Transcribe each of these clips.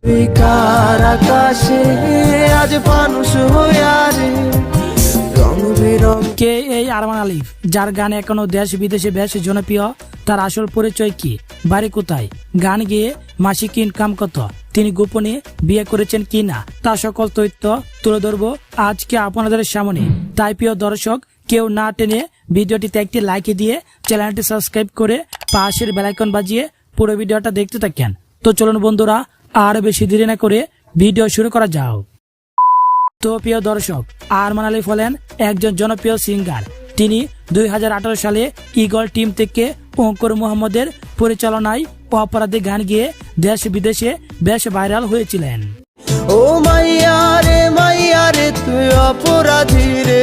আকাশে আজ মানুষ হইয়ারে রং বেরং। কে এই আরমান আলিফ, যার গান এখনো দেশ বিদেশে বেশ জনপ্রিয়? তার আসল পরিচয় কি, বাড়ি কোথায়, গান গেয়ে মাসিক ইনকাম কত, তিনি গোপনে বিয়ে করেছেন কি না, তা সকল তথ্য তুলে ধরবো আজকে আপনাদের সামনে। তাই প্রিয় দর্শক, কেউ না টেনে ভিডিওটিতে একটি লাইক দিয়ে চ্যানেলটি সাবস্ক্রাইব করে পাশের বেল আইকন বাজিয়ে পুরো ভিডিওটা দেখতে থাকেন। তো চলুন বন্ধুরা, আর বেশি দেরি না করে ভিডিও শুরু করা যাও। তো প্রিয় দর্শক, আরমান আলিফ হলেন একজন জনপ্রিয় সিঙ্গার। তিনি 2018 সালে ইগল টিম থেকে অঙ্কুর মোহাম্মদের পরিচালনায় অপরাধী গান গেয়ে দেশ বিদেশে বেশ ভাইরাল হয়েছিলেন। ও মাইয়া রে তুই অপরাধী রে,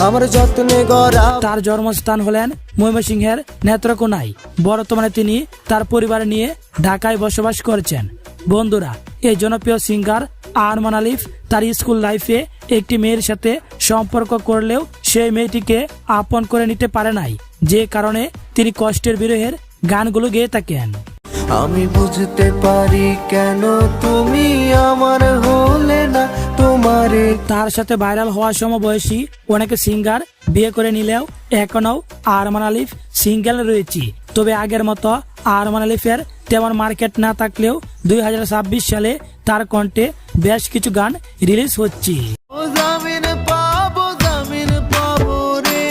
আমার যত্নে গড়া। তার জন্মস্থান হলেন ময়মনসিংহের নেত্রকোনায়। বর্তমানে তিনি তার পরিবার নিয়ে ঢাকায় বসবাস করছেন। বন্ধুরা, এই জনপ্রিয় সিঙ্গার আরমান আলিফ তার স্কুল লাইফে একটি মেয়ের সাথে সম্পর্ক করলেও সেই মেয়েটিকে আপন করে নিতে পারে নাই, যে কারণে তিনি কষ্টের বিরহের গানগুলো গেয়ে থাকেন। আমি বুঝতে পারি কেন তুমি আমার হলে না, তোমারে। তার সাথে ভাইরাল হওয়ার সমবয়সী অনেকে সিঙ্গার বিয়ে করে নিলেও এখনো আরমান আলিফ সিঙ্গেল রয়েছে। তবে আগের মতো আরমান আলিফের তেমন মার্কেট না থাকলেও 2026 সালে তার কণ্ঠে বেশ কিছু গান রিলিজ হচ্ছে। জামিন পাবো রে,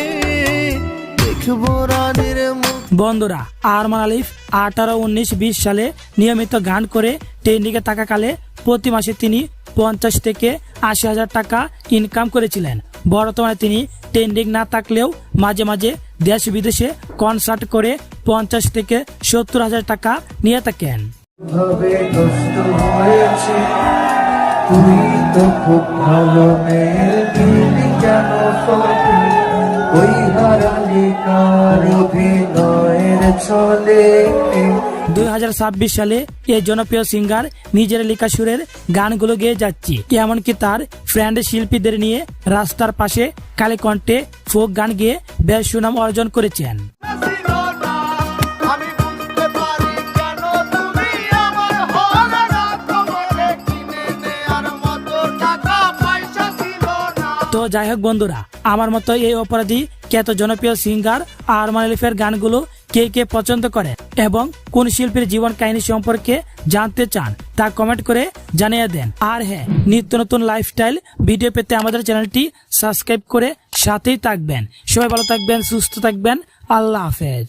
দেখবো রানীর মুখ। বন্ধুরা, আরমান আলিফ 18, 19, 20 সালে নিয়মিত গান করে ট্রেন্ডিংয়ে থাকাকালে প্রতি মাসে তিনি 50 থেকে 80 হাজার টাকা ইনকাম করেছিলেন। বর্তমানে তিনি ট্রেন্ডিং না থাকলেও মাঝে মাঝে দেশ বিদেশে কনসার্ট করে 50 থেকে 70 হাজার টাকা নিয়ে থাকেন। ভাবে কষ্ট হয়েছে, তুই তো খুব ভালো মেয়ে, দিলি কেন সবে ওই হারালি কার অভিনয়ের চলে। 2026 সালে এই জনপ্রিয় সিঙ্গার নিজের লেখা সুরের গানগুলো গেয়ে যাচ্ছে। এমনকি তার ফ্রেন্ড শিল্পীদের নিয়ে রাস্তার পাশে কালে কণ্ঠে ফোক গান গেয়ে বেশ সুনাম অর্জন করেছেন। তো যাই হোক বন্ধুরা, আমার মতো এই অপরাধী খ্যাত জনপ্রিয় সিঙ্গার আরমান আলিফের গানগুলো কে কে পছন্দ করে এবং কোন শিল্পীর জীবন কাহিনী সম্পর্কে জানতে চান তা কমেন্ট করে জানিয়ে দেন। আর হ্যাঁ, নিত্য নতুন লাইফস্টাইল ভিডিও পেতে আমাদের চ্যানেলটি সাবস্ক্রাইব করে সাথেই থাকবেন। সবাই ভালো থাকবেন, সুস্থ থাকবেন। আল্লাহ হাফেজ।